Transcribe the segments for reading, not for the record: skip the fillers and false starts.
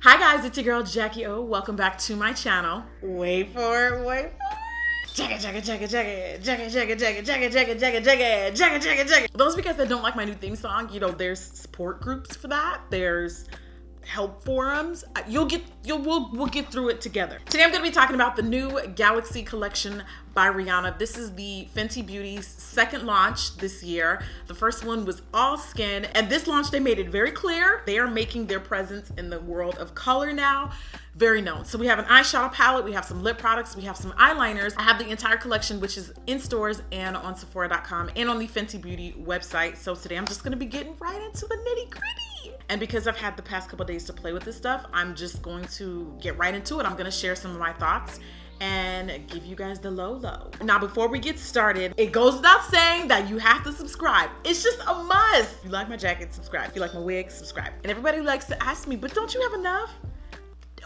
Hi guys, it's your girl Jackie O. Welcome back to my channel. Wait for it, wait for it. Those of you guys that don't like my new theme song, you know, there's support groups for that. There's help forums. We'll get through it together. Today I'm going to be talking about the new Galaxy Collection by Rihanna. This is the Fenty Beauty's second launch this year. The first one was all skin, and this launch they made it very clear they are making their presence in the world of color now very known. So we have an eyeshadow palette, we have some lip products, we have some eyeliners. I have the entire collection, which is in stores and on Sephora.com and on the Fenty Beauty website. So today I'm just going to be getting right into the nitty-gritty. And because I've had the past couple days to play with this stuff, I'm just going to get right into it. I'm going to share some of my thoughts and give you guys the low. Now, before we get started, it goes without saying that you have to subscribe. It's just a must. If you like my jacket, subscribe. If you like my wig, subscribe. And everybody likes to ask me, but don't you have enough?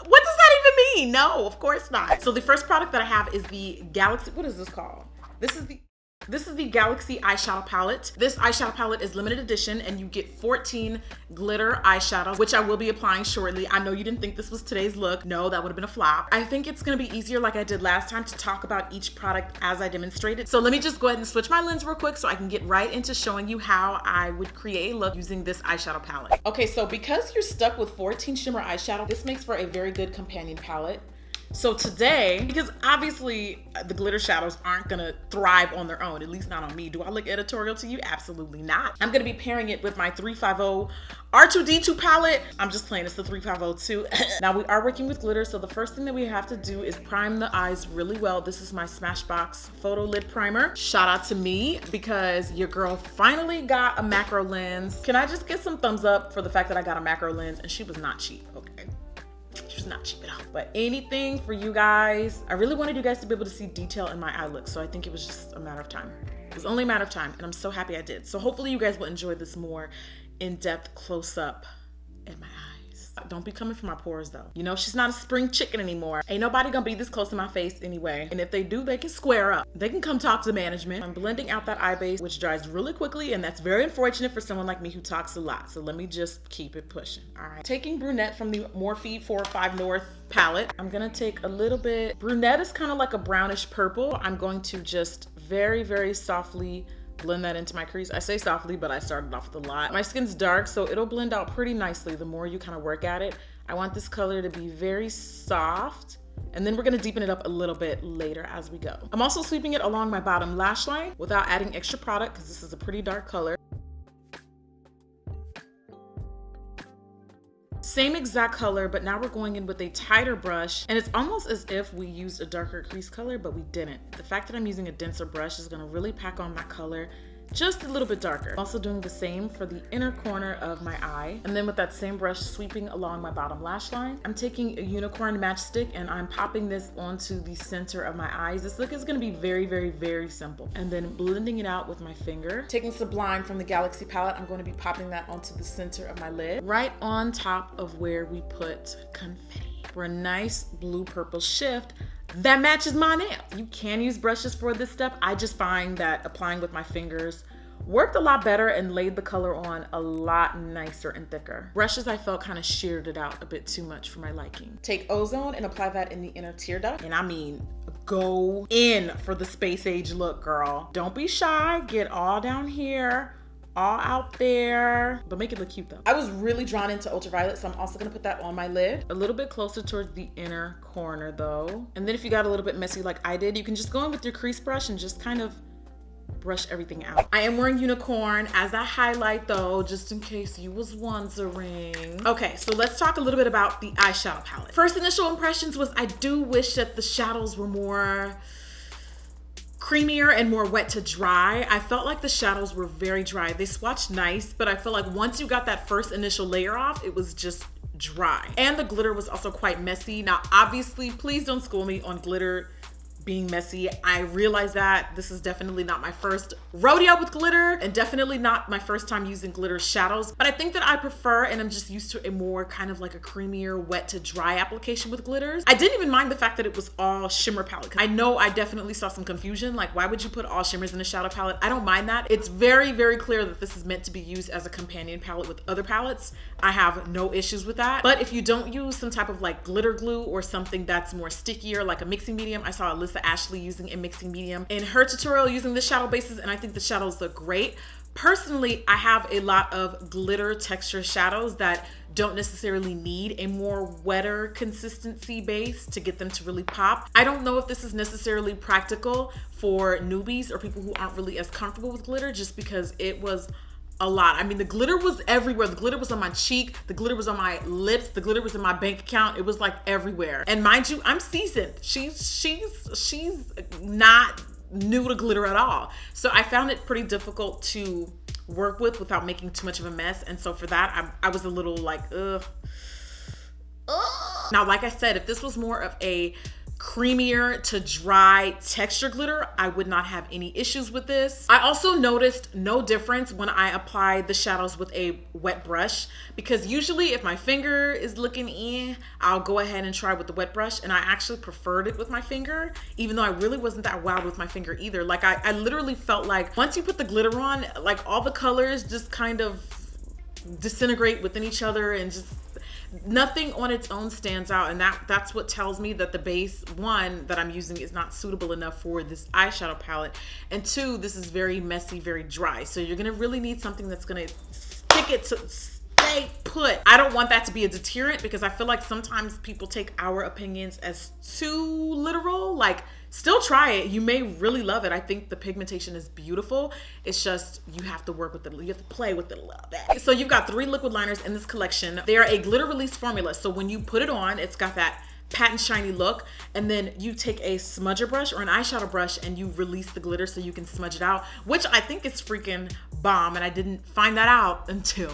What does that even mean? No, of course not. So the first product that I have is the Galaxy, what is this called? This is the Galaxy eyeshadow palette. This eyeshadow palette is limited edition and you get 14 glitter eyeshadows, which I will be applying shortly. I know you didn't think this was today's look. No, that would have been a flop. I think it's gonna be easier like I did last time to talk about each product as I demonstrated. So let me just go ahead and switch my lens real quick so I can get right into showing you how I would create a look using this eyeshadow palette. Okay, so because you're stuck with 14 shimmer eyeshadow, this makes for a very good companion palette. So today, because obviously the glitter shadows aren't gonna thrive on their own, at least not on me. Do I look editorial to you? Absolutely not. I'm gonna be pairing it with my 350 R2D2 palette. I'm just playing, it's the 350 Now we are working with glitter, so the first thing that we have to do is prime the eyes really well. This is my Smashbox Photo Lid Primer. Shout out to me because your girl finally got a macro lens. Can I just get some thumbs up for the fact that I got a macro lens and she was not cheap, okay? She was not cheap at all. But anything for you guys. I really wanted you guys to be able to see detail in my eye look, so I think it was just a matter of time. It was only a matter of time, and I'm so happy I did. So hopefully you guys will enjoy this more in-depth close-up in my eyes. Don't be coming for my pores though. You know, she's not a spring chicken anymore. Ain't nobody gonna be this close to my face anyway. And if they do, they can square up. They can come talk to management. I'm blending out that eye base, which dries really quickly, and that's very unfortunate for someone like me who talks a lot. So let me just keep it pushing, all right? Taking brunette from the Morphe 405 North palette. I'm gonna take a little bit. Brunette is kind of like a brownish purple. I'm going to just very, very softly blend that into my crease. I say softly, but I started off with a lot. My skin's dark, so it'll blend out pretty nicely the more you kind of work at it. I want this color to be very soft, and then we're gonna deepen it up a little bit later as we go. I'm also sweeping it along my bottom lash line without adding extra product because this is a pretty dark color. Same exact color, but now we're going in with a tighter brush, and it's almost as if we used a darker crease color, but we didn't. The fact that I'm using a denser brush is gonna really pack on that color just a little bit darker. I'm also doing the same for the inner corner of my eye. And then with that same brush sweeping along my bottom lash line, I'm taking a unicorn matchstick and I'm popping this onto the center of my eyes. This look is gonna be very, very, very simple. And then blending it out with my finger. Taking Sublime from the Galaxy palette, I'm going to be popping that onto the center of my lid, right on top of where we put confetti. For a nice blue-purple shift that matches my nails. You can use brushes for this step. I just find that applying with my fingers worked a lot better and laid the color on a lot nicer and thicker. Brushes I felt kind of sheared it out a bit too much for my liking. Take Ozone and apply that in the inner tear duct. And I mean, go in for the space age look, girl. Don't be shy, get all down here, all out there, but make it look cute though. I was really drawn into ultraviolet, so I'm also gonna put that on my lid. A little bit closer towards the inner corner though. And then if you got a little bit messy like I did, you can just go in with your crease brush and just kind of brush everything out. I am wearing unicorn as a highlight though, just in case you was wondering. Okay, so let's talk a little bit about the eyeshadow palette. First initial impressions was I do wish that the shadows were more creamier and more wet to dry. I felt like the shadows were very dry. They swatched nice, but I felt like once you got that first initial layer off, it was just dry. And the glitter was also quite messy. Now, obviously, please don't school me on glitter being messy. I realize that this is definitely not my first rodeo with glitter and definitely not my first time using glitter shadows, but I think that I prefer, and I'm just used to a more kind of like a creamier wet to dry application with glitters. I didn't even mind the fact that it was all shimmer palette. I know I definitely saw some confusion, like why would you put all shimmers in a shadow palette? I don't mind that. It's very, very clear that this is meant to be used as a companion palette with other palettes. I have no issues with that. But if you don't use some type of like glitter glue or something that's more stickier, like a mixing medium, I saw Alyssa Ashley using a mixing medium in her tutorial using the shadow bases, and I think the shadows look great. Personally, I have a lot of glitter texture shadows that don't necessarily need a more wetter consistency base to get them to really pop. I don't know if this is necessarily practical for newbies or people who aren't really as comfortable with glitter, just because it was a lot. I mean, the glitter was everywhere. The glitter was on my cheek. The glitter was on my lips. The glitter was in my bank account. It was like everywhere. And mind you, I'm seasoned. She's not new to glitter at all. So I found it pretty difficult to work with without making too much of a mess. And so for that, I was a little like, ugh. Now, like I said, if this was more of a creamier to dry texture glitter, I would not have any issues with this. I also noticed no difference when I applied the shadows with a wet brush, because usually if my finger is looking in, I'll go ahead and try with the wet brush, and I actually preferred it with my finger, even though I really wasn't that wild with my finger either. Like I literally felt like once you put the glitter on, like all the colors just kind of disintegrate within each other, and just nothing on its own stands out, and that's what tells me that the base, one, that I'm using is not suitable enough for this eyeshadow palette, and two, this is very messy, very dry. So you're gonna really need something that's gonna stick it to stay put. I don't want that to be a deterrent, because I feel like sometimes people take our opinions as too literal. Like, still try it. You may really love it. I think the pigmentation is beautiful. It's just, you have to work with it. You have to play with it a little bit. So you've got 3 liquid liners in this collection. They are a glitter release formula. So when you put it on, it's got that patent shiny look, and then you take a smudger brush or an eyeshadow brush and you release the glitter so you can smudge it out, which I think is freaking bomb, and I didn't find that out until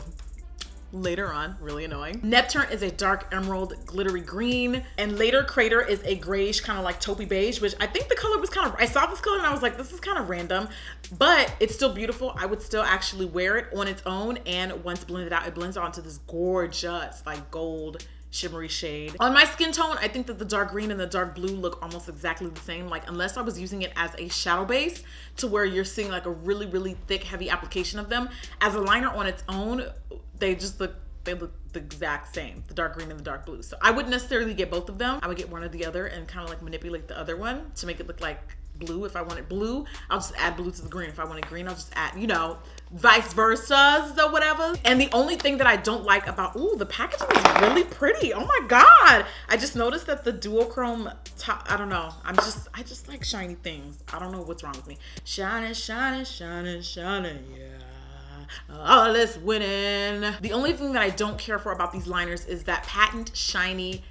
later on. Really annoying. Neptune is a dark emerald glittery green, and later Crater is a grayish kind of like taupey beige, which I think the color was kind of, I saw this color and I was like, this is kind of random, but it's still beautiful. I would still actually wear it on its own, and once blended out, it blends onto this gorgeous like gold shimmery shade. On my skin tone, I think that the dark green and the dark blue look almost exactly the same, like unless I was using it as a shadow base to where you're seeing like a really, really thick, heavy application of them. As a liner on its own, they look the exact same, the dark green and the dark blue. So I wouldn't necessarily get both of them. I would get one or the other and kind of like manipulate the other one to make it look like blue. If I wanted blue, I'll just add blue to the green. If I wanted green, I'll just add, you know, vice versa or whatever. And the only thing that I don't like about, ooh, the packaging is really pretty. Oh my God. I just noticed that the duochrome top, I don't know. I just like shiny things. I don't know what's wrong with me. Shiny, shiny, shiny, shiny, yeah. All is winning. The only thing that I don't care for about these liners is that patent shiny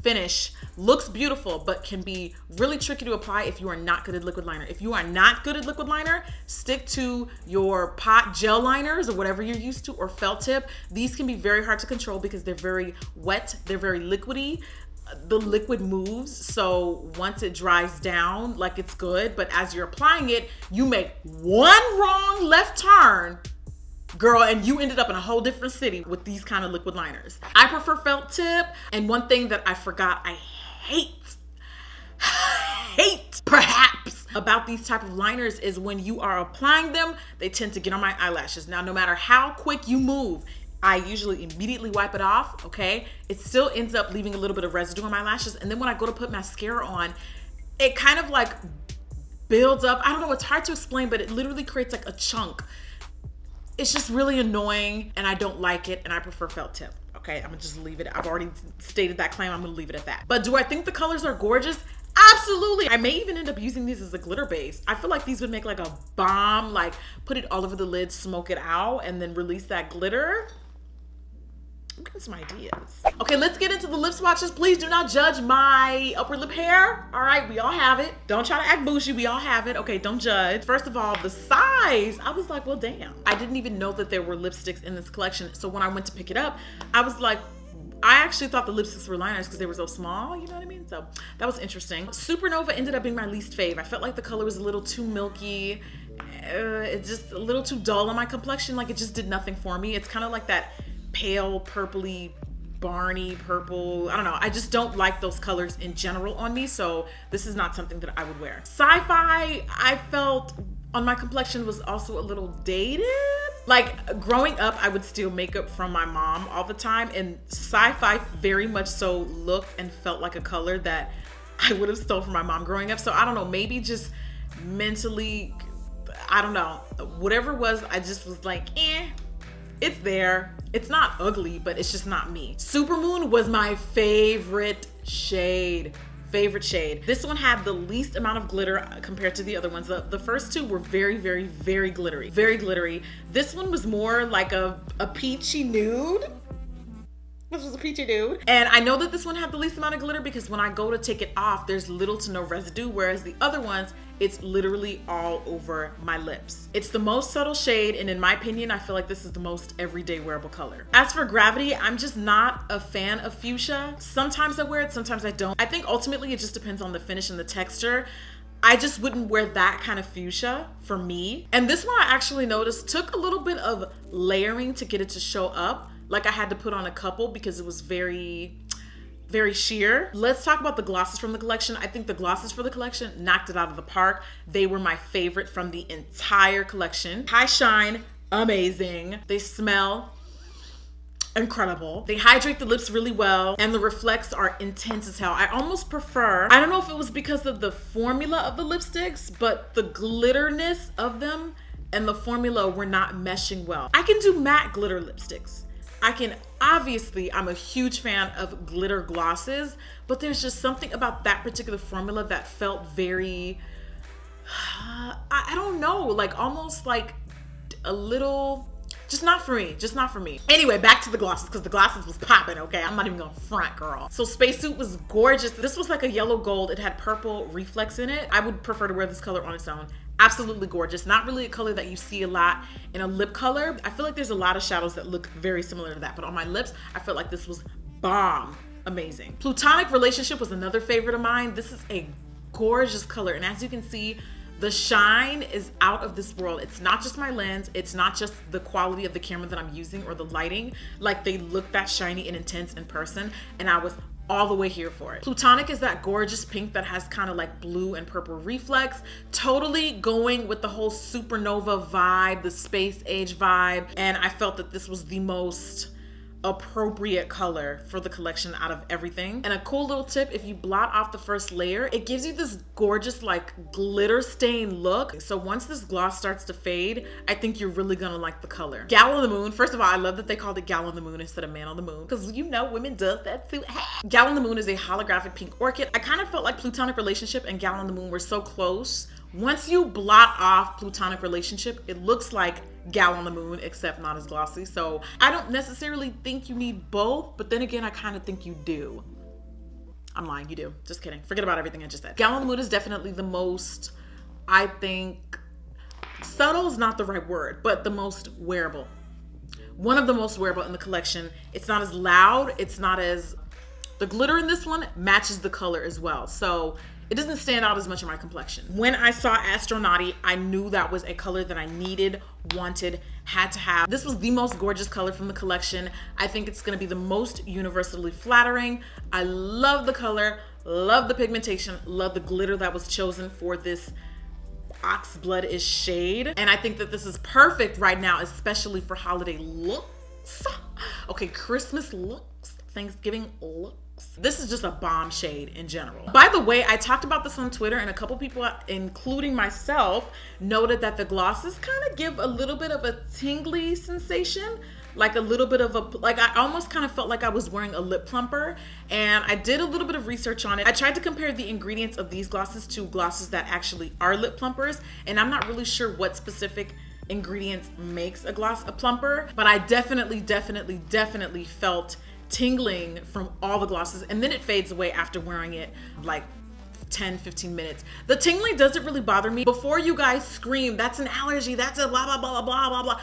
finish. Looks beautiful, but can be really tricky to apply if you are not good at liquid liner. If you are not good at liquid liner, stick to your pot gel liners or whatever you're used to, or felt tip. These can be very hard to control because they're very wet, they're very liquidy. The liquid moves, so once it dries down, like it's good, but as you're applying it, you make one wrong left turn, girl, and you ended up in a whole different city with these kind of liquid liners. I prefer felt tip, and one thing that I forgot I hate perhaps about these type of liners is when you are applying them, they tend to get on my eyelashes. Now, no matter how quick you move, I usually immediately wipe it off, okay? It still ends up leaving a little bit of residue on my lashes, and then when I go to put mascara on, it kind of like builds up. I don't know, it's hard to explain, but it literally creates like a chunk. It's just really annoying, and I don't like it, and I prefer felt tip. Okay, I'm gonna just leave it. I've already stated that claim. I'm gonna leave it at that. But do I think the colors are gorgeous? Absolutely. I may even end up using these as a glitter base. I feel like these would make like a bomb, like put it all over the lid, smoke it out, and then release that glitter. I'm getting some ideas. Okay, let's get into the lip swatches. Please do not judge my upper lip hair. All right, we all have it. Don't try to act bougie, we all have it. Okay, don't judge. First of all, the size, I was like, well, damn. I didn't even know that there were lipsticks in this collection. So when I went to pick it up, I was like, I actually thought the lipsticks were liners because they were so small, you know what I mean? So that was interesting. Supernova ended up being my least fave. I felt like the color was a little too milky. It's just a little too dull on my complexion. Like, it just did nothing for me. It's kind of like that pale purpley Barney purple. I don't know. I just don't like those colors in general on me. So this is not something that I would wear. Sci-fi, I felt on my complexion was also a little dated. Like, growing up, I would steal makeup from my mom all the time, and sci-fi very much so looked and felt like a color that I would have stole from my mom growing up. So I don't know, maybe just mentally, I don't know, whatever it was, I just was like, it's there. It's not ugly, but it's just not me. Supermoon was my favorite shade. This one had the least amount of glitter compared to the other ones. The first two were very, very, very glittery. Very glittery. This one was more like a peachy nude. This was a peachy nude. And I know that this one had the least amount of glitter because when I go to take it off, there's little to no residue, whereas the other ones, it's literally all over my lips. It's the most subtle shade, and in my opinion, I feel like this is the most everyday wearable color. As for Gravity, I'm just not a fan of fuchsia. Sometimes I wear it, sometimes I don't. I think ultimately it just depends on the finish and the texture. I just wouldn't wear that kind of fuchsia for me. And this one I actually noticed took a little bit of layering to get it to show up. Like, I had to put on a couple because it was very sheer. Let's talk about the glosses from the collection. I think the glosses for the collection knocked it out of the park. They were my favorite from the entire collection. High shine, amazing. They smell incredible. They hydrate the lips really well, and the reflects are intense as hell. I almost prefer, I don't know if it was because of the formula of the lipsticks, but the glitterness of them and the formula were not meshing well. I can do matte glitter lipsticks. Obviously, I'm a huge fan of glitter glosses, but there's just something about that particular formula that felt very, I don't know, like almost like a little, just not for me. Anyway, back to the glosses, because the glosses was popping, okay? I'm not even gonna front, girl. So Spacesuit was gorgeous. This was like a yellow gold. It had purple reflex in it. I would prefer to wear this color on its own. Absolutely gorgeous. Not really a color that you see a lot in a lip color. I feel like there's a lot of shadows that look very similar to that, but on my lips, I felt like this was bomb amazing. Plutonic Relationship was another favorite of mine. This is a gorgeous color, and as you can see, the shine is out of this world. It's not just my lens. It's not just the quality of the camera that I'm using or the lighting. Like, they look that shiny and intense in person, and I was all the way here for it. Plutonic is that gorgeous pink that has kind of like blue and purple reflex. Totally going with the whole supernova vibe, the space age vibe. And I felt that this was the most appropriate color for the collection out of everything. And a cool little tip, if you blot off the first layer, it gives you this gorgeous like glitter stain look. So once this gloss starts to fade, I think you're really gonna like the color. Gal on the Moon, first of all, I love that they called it Gal on the Moon instead of Man on the Moon, because you know women does that too. Gal on the Moon is a holographic pink orchid. I kind of felt like Plutonic Relationship and Gal on the Moon were so close. Once you blot off Plutonic Relationship, it looks like Gal on the Moon, except not as glossy. So I don't necessarily think you need both, but then again, I kind of think you do. I'm lying, you do. Just kidding. Forget about everything I just said. Gal on the Moon is definitely the most, I think, subtle is not the right word, but the most wearable. One of the most wearable in the collection. It's not as loud. It's not as, the glitter in this one matches the color as well. So it doesn't stand out as much in my complexion. When I saw Astronauty, I knew that was a color that I needed, wanted, had to have. This was the most gorgeous color from the collection. I think it's gonna be the most universally flattering. I love the color, love the pigmentation, love the glitter that was chosen for this oxblood-ish shade. And I think that this is perfect right now, especially for holiday looks. Okay, Christmas looks, Thanksgiving looks. This is just a bomb shade in general. By the way, I talked about this on Twitter, and a couple people, including myself, noted that the glosses kind of give a little bit of a tingly sensation, like a little bit of a, like I almost kind of felt like I was wearing a lip plumper. And I did a little bit of research on it. I tried to compare the ingredients of these glosses to glosses that actually are lip plumpers, and I'm not really sure what specific ingredients makes a gloss a plumper, but I definitely felt tingling from all the glosses, and then it fades away after wearing it like 10-15 minutes. The tingling doesn't really bother me. Before you guys scream, that's an allergy, that's a blah blah blah blah blah blah.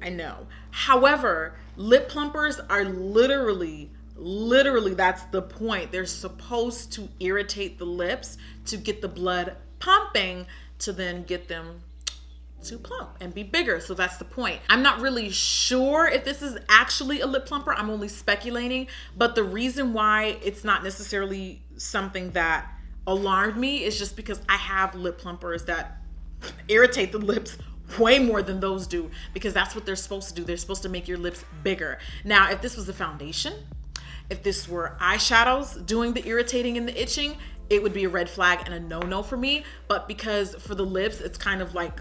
I know. However, lip plumpers are literally Literally, that's the point. They're supposed to irritate the lips to get the blood pumping to then get them to plump and be bigger. So that's the point. I'm not really sure if this is actually a lip plumper. I'm only speculating, but the reason why it's not necessarily something that alarmed me is just because I have lip plumpers that irritate the lips way more than those do, because that's what they're supposed to do. They're supposed to make your lips bigger. Now, if this was a foundation, if this were eyeshadows doing the irritating and the itching, it would be a red flag and a no-no for me. But because for the lips, it's kind of like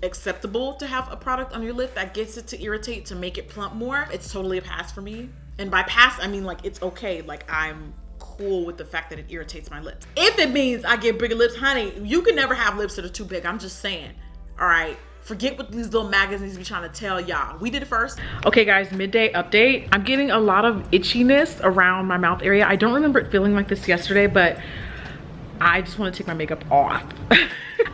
acceptable to have a product on your lip that gets it to irritate, to make it plump more, it's totally a pass for me. And by pass, I mean like it's okay. Like I'm cool with the fact that it irritates my lips. If it means I get bigger lips, honey, you can never have lips that are too big. I'm just saying. All right. Forget what these little magazines be trying to tell y'all. We did it first. Okay guys, midday update. I'm getting a lot of itchiness around my mouth area. I don't remember it feeling like this yesterday, but I just want to take my makeup off.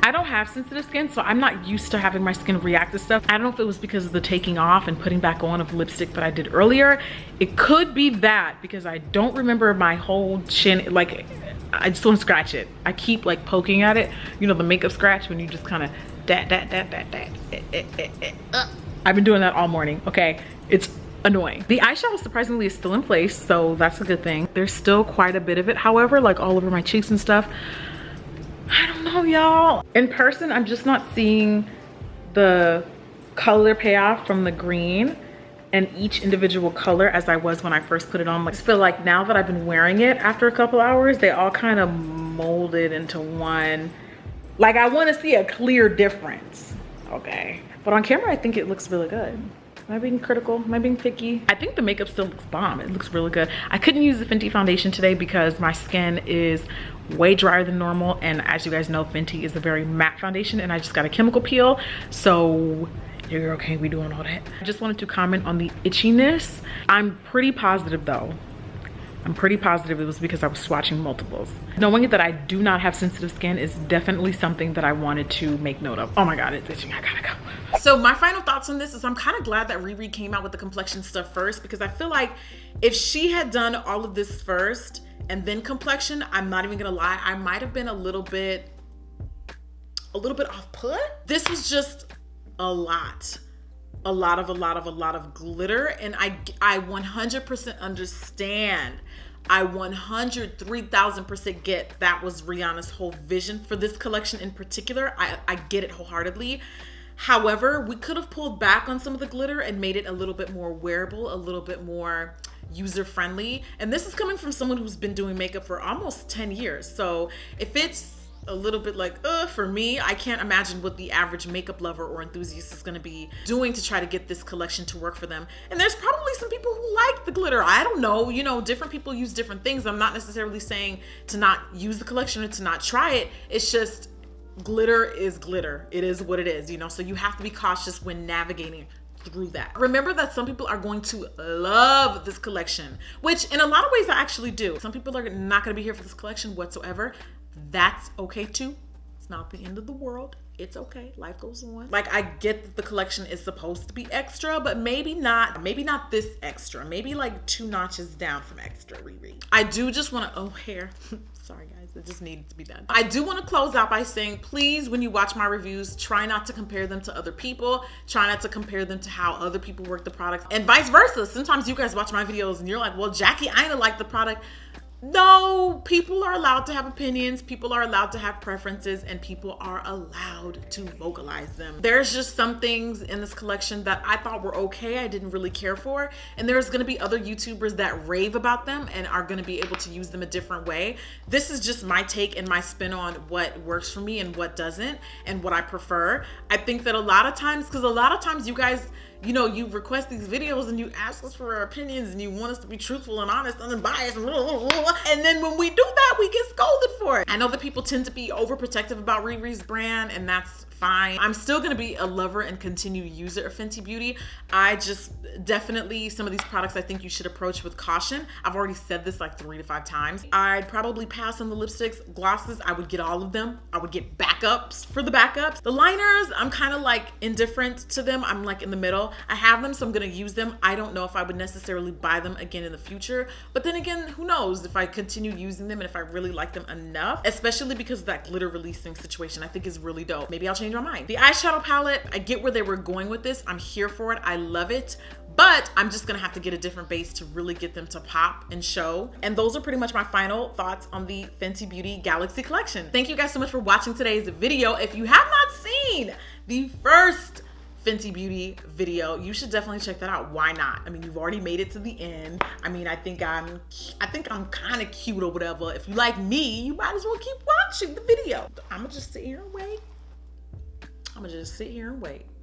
I don't have sensitive skin, so I'm not used to having my skin react to stuff. I don't know if it was because of the taking off and putting back on of lipstick that I did earlier. It could be that, because I don't remember my whole chin. Like, I just want to scratch it. I keep like poking at it. You know, the makeup scratch when you just kind of I've been doing that all morning, okay? It's annoying. The eyeshadow surprisingly is still in place, so that's a good thing. There's still quite a bit of it, however, like all over my cheeks and stuff. I don't know, y'all. In person, I'm just not seeing the color payoff from the green and each individual color as I was when I first put it on. Like, I just feel like now that I've been wearing it after a couple hours, they all kind of molded into one. Like, I want to see a clear difference, okay? But on camera, I think it looks really good. Am I being critical? Am I being picky? I think the makeup still looks bomb. It looks really good. I couldn't use the Fenty foundation today because my skin is way drier than normal. And as you guys know, Fenty is a very matte foundation and I just got a chemical peel. So your girl can't be doing all that. I just wanted to comment on the itchiness. I'm pretty positive though. I'm pretty positive it was because I was swatching multiples. Knowing that I do not have sensitive skin is definitely something that I wanted to make note of. Oh my God, it's itching, I gotta go. So my final thoughts on this is I'm kind of glad that Riri came out with the complexion stuff first, because I feel like if she had done all of this first and then complexion, I'm not even gonna lie, I might have been a little bit off put. This was just a lot of glitter, and I 100% understand. I 103,000% get that was Rihanna's whole vision for this collection in particular. I get it wholeheartedly. However, we could have pulled back on some of the glitter and made it a little bit more wearable, a little bit more user-friendly. And this is coming from someone who's been doing makeup for almost 10 years. So if it's a little bit like, for me, I can't imagine what the average makeup lover or enthusiast is gonna be doing to try to get this collection to work for them. And there's probably some people who like the glitter. I don't know, you know, different people use different things. I'm not necessarily saying to not use the collection or to not try it. It's just glitter is glitter. It is what it is, you know, so you have to be cautious when navigating through that. Remember that some people are going to love this collection, which in a lot of ways I actually do. Some people are not gonna be here for this collection whatsoever. That's okay too. It's not the end of the world. It's okay, life goes on. Like, I get that the collection is supposed to be extra, but maybe not this extra. Maybe like 2 notches down from extra, Riri. I do just wanna, hair. Sorry guys, it just needed to be done. I do wanna close out by saying, please, when you watch my reviews, try not to compare them to other people. Try not to compare them to how other people work the products, and vice versa. Sometimes you guys watch my videos and you're like, well, Jackie, Aina liked the product. No, people are allowed to have opinions, people are allowed to have preferences, and people are allowed to vocalize them. There's just some things in this collection that I thought were okay, I didn't really care for, and there's gonna be other YouTubers that rave about them and are gonna be able to use them a different way. This is just my take and my spin on what works for me and what doesn't, and what I prefer. I think that a lot of times, because a lot of times you guys, you know, you request these videos and you ask us for our opinions and you want us to be truthful and honest and unbiased and then when we do that, we get scolded for it. I know that people tend to be overprotective about Riri's brand, and that's fine. I'm still gonna be a lover and continue user of Fenty Beauty. I just definitely, some of these products I think you should approach with caution. I've already said this like 3 to 5 times. I'd probably pass on the lipsticks. Glosses, I would get all of them. I would get backups for the backups. The liners, I'm kind of like indifferent to them. I'm like in the middle. I have them, so I'm gonna use them. I don't know if I would necessarily buy them again in the future, but then again, who knows if I continue using them and if I really like them enough, especially because of that glitter releasing situation I think is really dope. Maybe I'll change my mind. The eyeshadow palette, I get where they were going with this. I'm here for it. I love it. But I'm just gonna have to get a different base to really get them to pop and show. And those are pretty much my final thoughts on the Fenty Beauty Galaxy Collection. Thank you guys so much for watching today's video. If you have not seen the first Fenty Beauty video, you should definitely check that out. Why not? I mean, you've already made it to the end. I mean, I think I'm kind of cute or whatever. If you like me, you might as well keep watching the video. I'm gonna just sit here and wait.